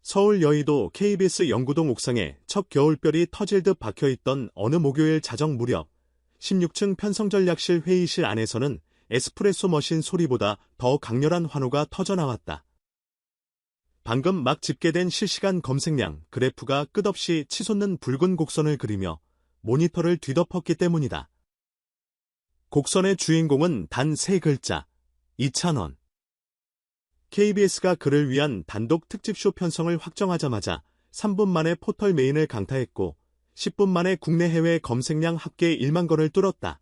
서울 여의도 KBS 영구동 옥상에 첫 겨울별이 터질 듯 박혀있던 어느 목요일 자정 무렵 16층 편성전략실 회의실 안에서는 에스프레소 머신 소리보다 더 강렬한 환호가 터져나왔다. 방금 막 집계된 실시간 검색량 그래프가 끝없이 치솟는 붉은 곡선을 그리며 모니터를 뒤덮었기 때문이다. 곡선의 주인공은 단 3글자, 2,000원. KBS가 그를 위한 단독 특집쇼 편성을 확정하자마자 3분 만에 포털 메인을 강타했고 10분 만에 국내 해외 검색량 합계 1만 건을 뚫었다.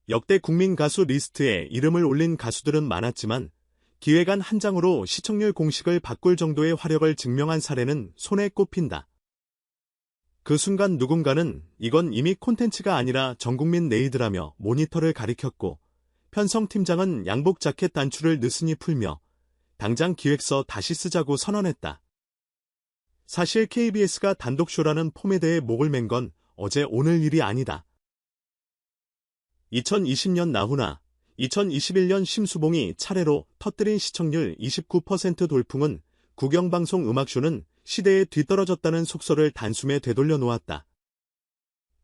역대 국민 가수 리스트에 이름을 올린 가수들은 많았지만 기획안 한 장으로 시청률 공식을 바꿀 정도의 화력을 증명한 사례는 손에 꼽힌다. 그 순간 누군가는 이건 이미 콘텐츠가 아니라 전국민 네이드라며 모니터를 가리켰고 편성팀장은 양복 자켓 단추를 느슨히 풀며 당장 기획서 다시 쓰자고 선언했다. 사실 KBS가 단독쇼라는 폼에 대해 목을 맨 건 어제 오늘 일이 아니다. 2020년 나훈아, 2021년 심수봉이 차례로 터뜨린 시청률 29% 돌풍은 국영방송 음악쇼는 시대에 뒤떨어졌다는 속설을 단숨에 되돌려 놓았다.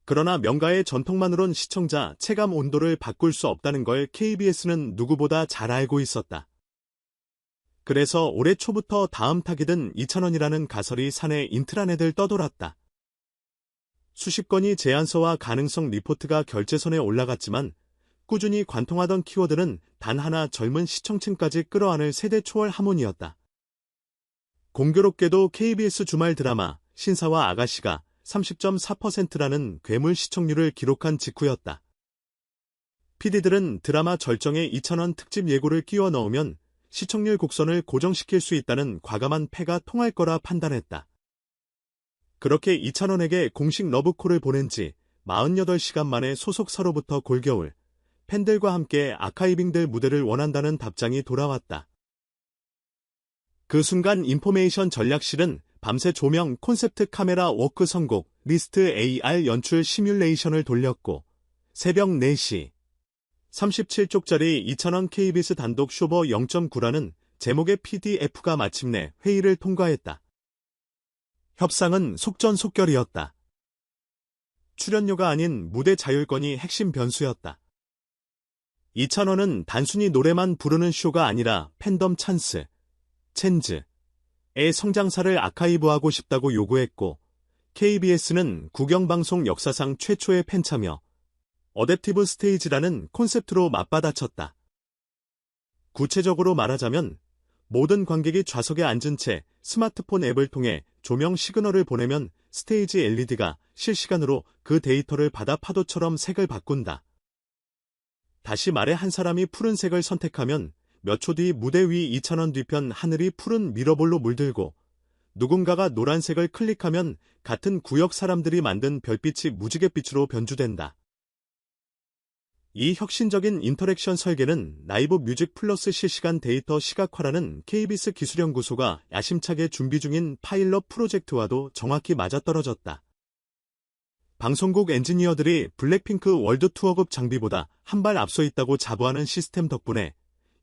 그러나 명가의 전통만으론 시청자 체감 온도를 바꿀 수 없다는 걸 KBS는 누구보다 잘 알고 있었다. 그래서 올해 초부터 다음 타깃은 2,000원이라는 가설이 사내 인트라넷을 떠돌았다. 수십 건의 제안서와 가능성 리포트가 결제선에 올라갔지만 꾸준히 관통하던 키워드는 단 하나 젊은 시청층까지 끌어안을 세대 초월 하모니였다. 공교롭게도 KBS 주말 드라마 신사와 아가씨가 30.4%라는 괴물 시청률을 기록한 직후였다. PD들은 드라마 절정에 2,000원 특집 예고를 끼워 넣으면 시청률 곡선을 고정시킬 수 있다는 과감한 패가 통할 거라 판단했다. 그렇게 2,000원에게 공식 러브콜을 보낸 지 48시간 만에 소속사로부터 골겨울, 팬들과 함께 아카이빙될 무대를 원한다는 답장이 돌아왔다. 그 순간 인포메이션 전략실은 밤새 조명 콘셉트 카메라 워크 선곡 리스트 AR 연출 시뮬레이션을 돌렸고 새벽 4시 37쪽짜리 2,000원 KBS 단독 쇼버 0.9라는 제목의 PDF가 마침내 회의를 통과했다. 협상은 속전속결이었다. 출연료가 아닌 무대 자율권이 핵심 변수였다. 2,000원은 단순히 노래만 부르는 쇼가 아니라 팬덤 찬스, 챈즈의 성장사를 아카이브하고 싶다고 요구했고 KBS는 국영방송 역사상 최초의 팬참여, 어댑티브 스테이지라는 콘셉트로 맞받아쳤다. 구체적으로 말하자면 모든 관객이 좌석에 앉은 채 스마트폰 앱을 통해 조명 시그널을 보내면 스테이지 LED가 실시간으로 그 데이터를 받아 파도처럼 색을 바꾼다. 다시 말해 한 사람이 푸른색을 선택하면 몇 초 뒤 무대 위 2,000원 뒤편 하늘이 푸른 미러볼로 물들고 누군가가 노란색을 클릭하면 같은 구역 사람들이 만든 별빛이 무지갯빛으로 변주된다. 이 혁신적인 인터랙션 설계는 라이브 뮤직 플러스 실시간 데이터 시각화라는 KBS 기술연구소가 야심차게 준비 중인 파일럿 프로젝트와도 정확히 맞아떨어졌다. 방송국 엔지니어들이 블랙핑크 월드 투어급 장비보다 한 발 앞서 있다고 자부하는 시스템 덕분에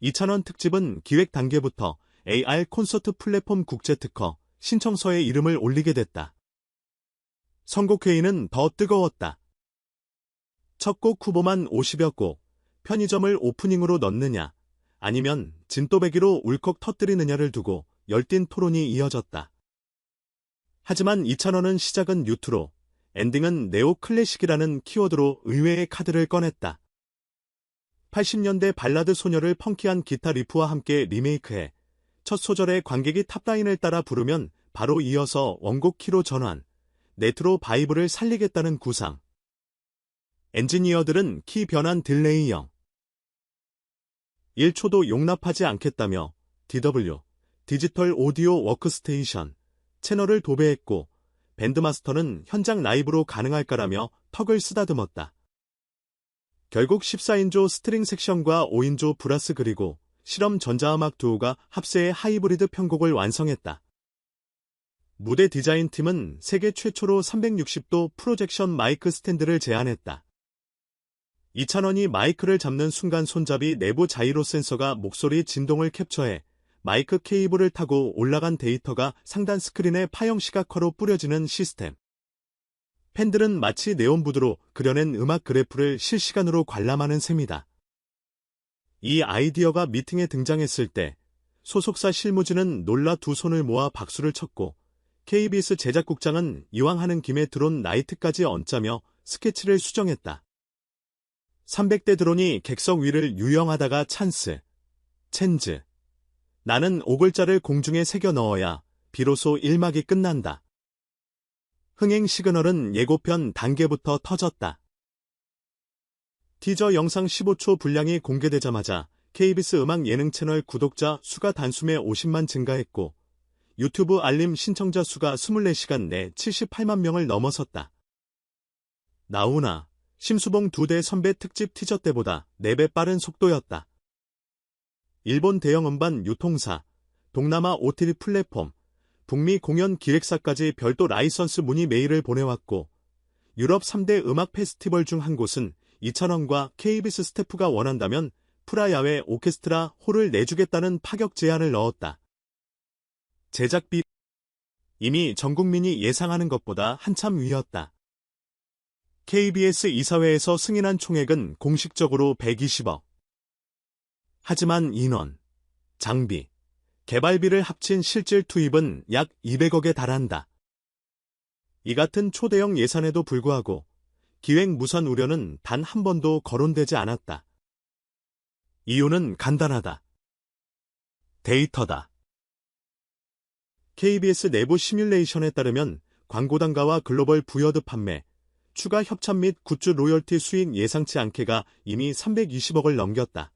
2,000원 특집은 기획 단계부터 AR 콘서트 플랫폼 국제특허 신청서에 이름을 올리게 됐다. 선곡회의는 더 뜨거웠다. 첫 곡 후보만 50여 곡, 편의점을 오프닝으로 넣느냐, 아니면 진또배기로 울컥 터뜨리느냐를 두고 열띤 토론이 이어졌다. 하지만 2,000원은 시작은 뉴트로, 엔딩은 네오 클래식이라는 키워드로 의외의 카드를 꺼냈다. 80년대 발라드 소녀를 펑키한 기타 리프와 함께 리메이크해 첫 소절에 관객이 탑라인을 따라 부르면 바로 이어서 원곡 키로 전환, 네트로 바이브를 살리겠다는 구상. 엔지니어들은 키 변환 딜레이형 1초도 용납하지 않겠다며 DW, 디지털 오디오 워크스테이션, 채널을 도배했고 밴드마스터는 현장 라이브로 가능할까라며 턱을 쓰다듬었다. 결국 14인조 스트링 섹션과 5인조 브라스 그리고 실험 전자음악 두오가 합세의 하이브리드 편곡을 완성했다. 무대 디자인팀은 세계 최초로 360도 프로젝션 마이크 스탠드를 제안했다. 2,000원이 마이크를 잡는 순간 손잡이 내부 자이로 센서가 목소리 진동을 캡처해 마이크 케이블을 타고 올라간 데이터가 상단 스크린에 파형 시각화로 뿌려지는 시스템. 팬들은 마치 네온부드로 그려낸 음악 그래프를 실시간으로 관람하는 셈이다. 이 아이디어가 미팅에 등장했을 때 소속사 실무진은 놀라 두 손을 모아 박수를 쳤고 KBS 제작국장은 이왕 하는 김에 드론 라이트까지 얹자며 스케치를 수정했다. 300대 드론이 객석 위를 유영하다가 찬스, 첸즈. 나는 5글자를 공중에 새겨 넣어야 비로소 1막이 끝난다. 흥행 시그널은 예고편 단계부터 터졌다. 티저 영상 15초 분량이 공개되자마자 KBS 음악 예능 채널 구독자 수가 단숨에 50만 증가했고 유튜브 알림 신청자 수가 24시간 내 78만 명을 넘어섰다. 나훈아, 심수봉 두 대 선배 특집 티저 때보다 4배 빠른 속도였다. 일본 대형 음반 유통사, 동남아 OTT 플랫폼, 북미 공연 기획사까지 별도 라이선스 문의 메일을 보내왔고 유럽 3대 음악 페스티벌 중 한 곳은 이찬원과 KBS 스태프가 원한다면 프라야외 오케스트라 홀을 내주겠다는 파격 제안을 넣었다. 제작비 이미 전 국민이 예상하는 것보다 한참 위였다. KBS 이사회에서 승인한 총액은 공식적으로 120억. 하지만 인원, 장비, 개발비를 합친 실질 투입은 약 200억에 달한다. 이 같은 초대형 예산에도 불구하고 기획 무산 우려는 단 한 번도 거론되지 않았다. 이유는 간단하다. 데이터다. KBS 내부 시뮬레이션에 따르면 광고 단가와 글로벌 부여드 판매, 추가 협찬 및 굿즈 로열티 수익 예상치 않게가 이미 320억을 넘겼다.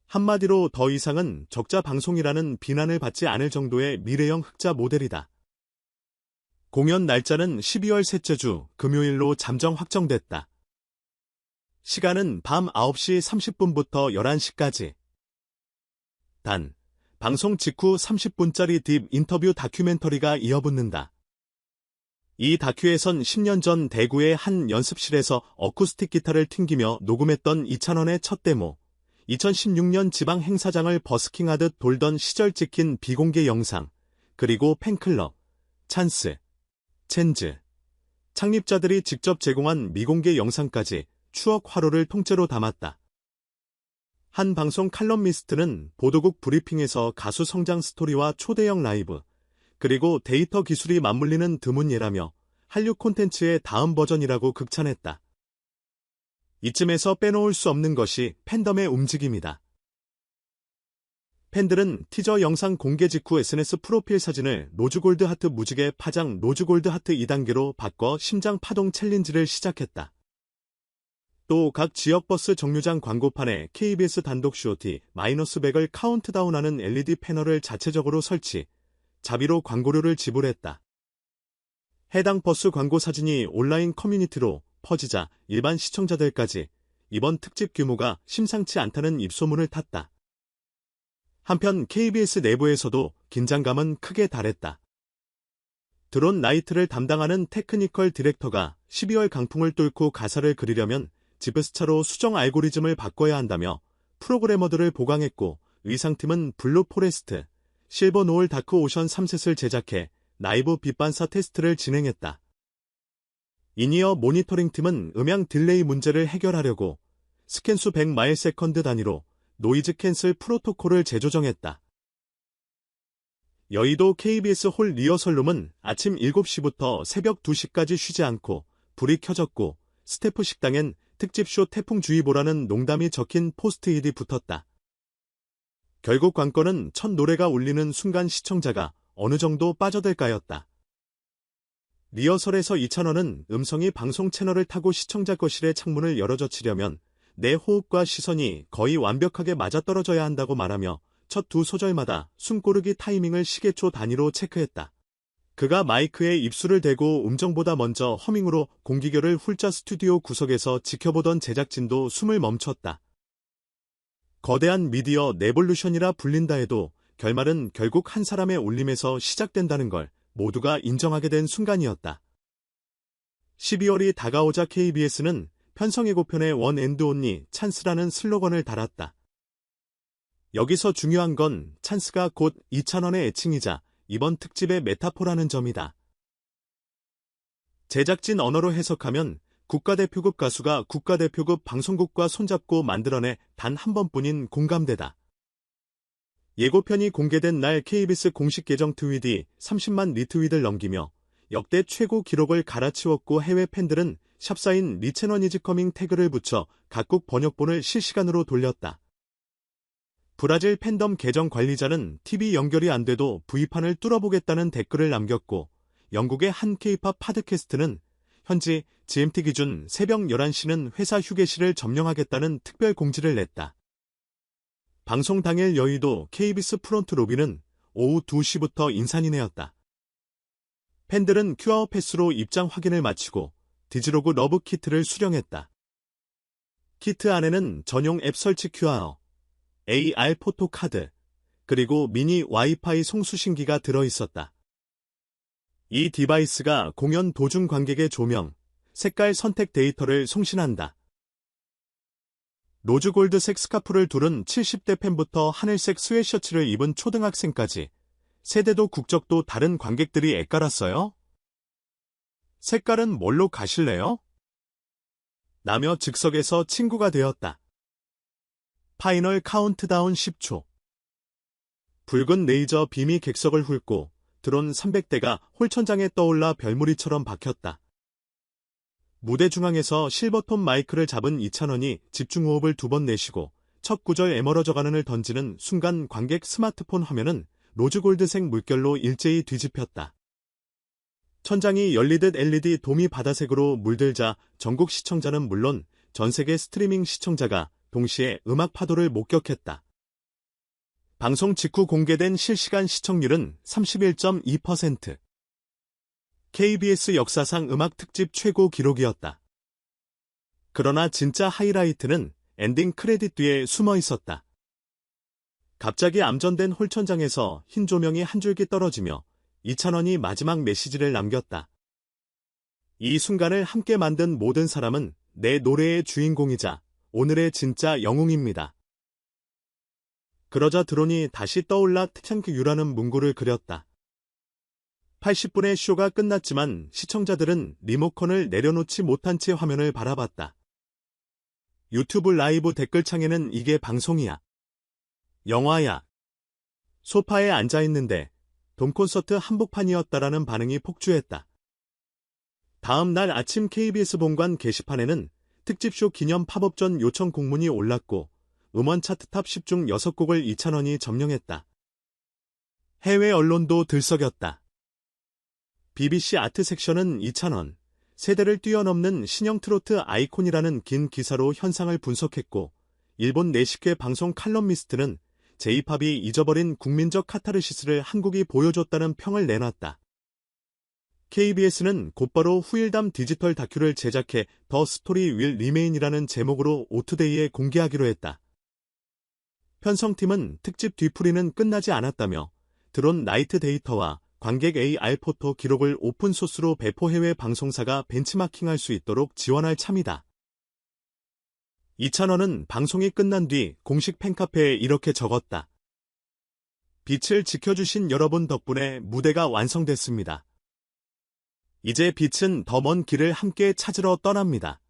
한마디로 더 이상은 적자 방송이라는 비난을 받지 않을 정도의 미래형 흑자 모델이다. 공연 날짜는 12월 셋째 주 금요일로 잠정 확정됐다. 시간은 밤 9시 30분부터 11시까지. 단, 방송 직후 30분짜리 딥 인터뷰 다큐멘터리가 이어붙는다. 이 다큐에선 10년 전 대구의 한 연습실에서 어쿠스틱 기타를 튕기며 녹음했던 이찬원의 첫 데모, 2016년 지방 행사장을 버스킹하듯 돌던 시절 찍힌 비공개 영상, 그리고 팬클럽, 찬스, 첸즈, 창립자들이 직접 제공한 미공개 영상까지 추억 화로를 통째로 담았다. 한 방송 칼럼니스트는 보도국 브리핑에서 가수 성장 스토리와 초대형 라이브, 그리고 데이터 기술이 맞물리는 드문 예라며 한류 콘텐츠의 다음 버전이라고 극찬했다. 이쯤에서 빼놓을 수 없는 것이 팬덤의 움직임이다. 팬들은 티저 영상 공개 직후 SNS 프로필 사진을 노즈골드 하트 무지개 파장 노즈골드 하트 2단계로 바꿔 심장 파동 챌린지를 시작했다. 또 각 지역 버스 정류장 광고판에 KBS 단독 쇼티 -100을 카운트다운하는 LED 패널을 자체적으로 설치, 자비로 광고료를 지불했다. 해당 버스 광고 사진이 온라인 커뮤니티로 퍼지자 일반 시청자들까지 이번 특집 규모가 심상치 않다는 입소문을 탔다. 한편 KBS 내부에서도 긴장감은 크게 달했다. 드론 라이트를 담당하는 테크니컬 디렉터가 12월 강풍을 뚫고 가사를 그리려면 지브스차로 수정 알고리즘을 바꿔야 한다며 프로그래머들을 보강했고 의상팀은 블루 포레스트, 실버 노을 다크 오션 3셋을 제작해 라이브 빛반사 테스트를 진행했다. 인이어 모니터링팀은 음향 딜레이 문제를 해결하려고 스캔수 100마일세컨드 단위로 노이즈 캔슬 프로토콜을 재조정했다. 여의도 KBS 홀 리허설룸은 아침 7시부터 새벽 2시까지 쉬지 않고 불이 켜졌고 스태프 식당엔 특집쇼 태풍주의보라는 농담이 적힌 포스트잇이 붙었다. 결국 관건은 첫 노래가 울리는 순간 시청자가 어느 정도 빠져들까였다. 리허설에서 이찬원은 음성이 방송 채널을 타고 시청자 거실의 창문을 열어젖히려면 내 호흡과 시선이 거의 완벽하게 맞아떨어져야 한다고 말하며 첫 두 소절마다 숨고르기 타이밍을 시계초 단위로 체크했다. 그가 마이크에 입술을 대고 음정보다 먼저 허밍으로 공기결을 훌자 스튜디오 구석에서 지켜보던 제작진도 숨을 멈췄다. 거대한 미디어 레볼루션이라 불린다 해도 결말은 결국 한 사람의 울림에서 시작된다는 걸 모두가 인정하게 된 순간이었다. 12월이 다가오자 KBS는 편성예고편에 원 앤드 온리 찬스라는 슬로건을 달았다. 여기서 중요한 건 찬스가 곧 이찬원의 애칭이자 이번 특집의 메타포라는 점이다. 제작진 언어로 해석하면 국가대표급 가수가 국가대표급 방송국과 손잡고 만들어내 단 한 번뿐인 공감대다. 예고편이 공개된 날 KBS 공식 계정 트윗이 30만 리트윗을 넘기며 역대 최고 기록을 갈아치웠고 해외 팬들은 샵사인 리채널 이즈 커밍 태그를 붙여 각국 번역본을 실시간으로 돌렸다. 브라질 팬덤 계정 관리자는 TV 연결이 안 돼도 V판을 뚫어보겠다는 댓글을 남겼고 영국의 한 K-팝 팟캐스트는 현지 GMT 기준 새벽 11시는 회사 휴게실을 점령하겠다는 특별 공지를 냈다. 방송 당일 여의도 KBS 프론트 로비는 오후 2시부터 인산이네였다. 팬들은 QR 패스로 입장 확인을 마치고 디지로그 러브 키트를 수령했다. 키트 안에는 전용 앱 설치 QR, AR 포토 카드, 그리고 미니 와이파이 송수신기가 들어있었다. 이 디바이스가 공연 도중 관객의 조명, 색깔 선택 데이터를 송신한다. 로즈골드색 스카프를 두른 70대 팬부터 하늘색 스웨셔츠를 입은 초등학생까지 세대도 국적도 다른 관객들이 엇갈았어요. 색깔은 뭘로 가실래요? 라며 즉석에서 친구가 되었다. 파이널 카운트다운 10초. 붉은 레이저 빔이 객석을 훑고 드론 300대가 홀천장에 떠올라 별무리처럼 박혔다. 무대 중앙에서 실버톤 마이크를 잡은 이찬원이 집중호흡을 2번 내쉬고 첫 구절 에머러져가는을 던지는 순간 관객 스마트폰 화면은 로즈골드색 물결로 일제히 뒤집혔다. 천장이 열리듯 LED 도미 바다색으로 물들자 전국 시청자는 물론 전세계 스트리밍 시청자가 동시에 음악 파도를 목격했다. 방송 직후 공개된 실시간 시청률은 31.2%. KBS 역사상 음악 특집 최고 기록이었다. 그러나 진짜 하이라이트는 엔딩 크레딧 뒤에 숨어 있었다. 갑자기 암전된 홀천장에서 흰 조명이 한 줄기 떨어지며 이찬원이 마지막 메시지를 남겼다. 이 순간을 함께 만든 모든 사람은 내 노래의 주인공이자 오늘의 진짜 영웅입니다. 그러자 드론이 다시 떠올라 탱크 유라는 문구를 그렸다. 80분의 쇼가 끝났지만 시청자들은 리모컨을 내려놓지 못한 채 화면을 바라봤다. 유튜브 라이브 댓글창에는 이게 방송이야. 영화야. 소파에 앉아있는데 돔 콘서트 한복판이었다라는 반응이 폭주했다. 다음 날 아침 KBS 본관 게시판에는 특집쇼 기념 팝업전 요청 공문이 올랐고 음원 차트 탑 10 중 6곡을 이찬원이 점령했다. 해외 언론도 들썩였다. BBC 아트 섹션은 이찬원, 세대를 뛰어넘는 신형 트로트 아이콘이라는 긴 기사로 현상을 분석했고 일본 내시계 방송 칼럼니스트는 J-팝이 잊어버린 국민적 카타르시스를 한국이 보여줬다는 평을 내놨다. KBS는 곧바로 후일담 디지털 다큐를 제작해 더 스토리 윌 리메인이라는 제목으로 오투데이에 공개하기로 했다. 편성팀은 특집 뒤풀이는 끝나지 않았다며 드론 나이트 데이터와 관객 AR 포토 기록을 오픈소스로 배포 해외 방송사가 벤치마킹할 수 있도록 지원할 참이다. 이찬원은 방송이 끝난 뒤 공식 팬카페에 이렇게 적었다. 빛을 지켜주신 여러분 덕분에 무대가 완성됐습니다. 이제 빛은 더 먼 길을 함께 찾으러 떠납니다.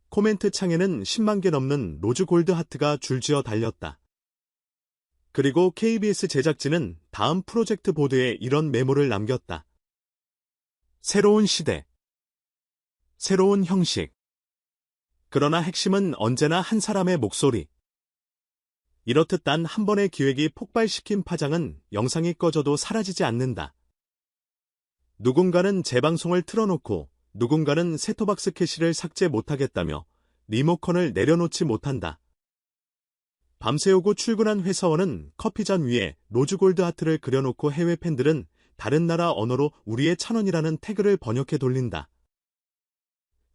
코멘트 창에는 10만 개 넘는 로즈골드 하트가 줄지어 달렸다. 그리고 KBS 제작진은 다음 프로젝트 보드에 이런 메모를 남겼다. 새로운 시대. 새로운 형식. 그러나 핵심은 언제나 한 사람의 목소리. 이렇듯 단 한 번의 기획이 폭발시킨 파장은 영상이 꺼져도 사라지지 않는다. 누군가는 재방송을 틀어놓고 누군가는 셋톱박스 캐시를 삭제 못하겠다며 리모컨을 내려놓지 못한다. 밤새우고 출근한 회사원은 커피잔 위에 로즈골드 하트를 그려놓고 해외 팬들은 다른 나라 언어로 우리의 찬원이라는 태그를 번역해 돌린다.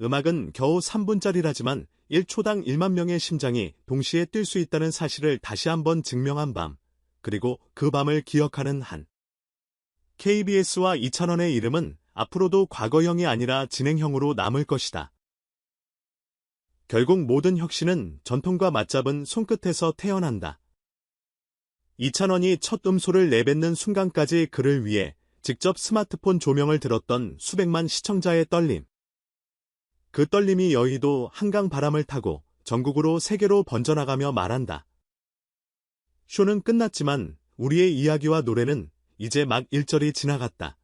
음악은 겨우 3분짜리라지만 1초당 1만 명의 심장이 동시에 뛸 수 있다는 사실을 다시 한번 증명한 밤, 그리고 그 밤을 기억하는 한. KBS와 이찬원의 이름은 앞으로도 과거형이 아니라 진행형으로 남을 것이다. 결국 모든 혁신은 전통과 맞잡은 손끝에서 태어난다. 이찬원이 첫 음소를 내뱉는 순간까지 그를 위해 직접 스마트폰 조명을 들었던 수백만 시청자의 떨림. 그 떨림이 여의도 한강 바람을 타고 전국으로 세계로 번져나가며 말한다. 쇼는 끝났지만 우리의 이야기와 노래는 이제 막 일절이 지나갔다.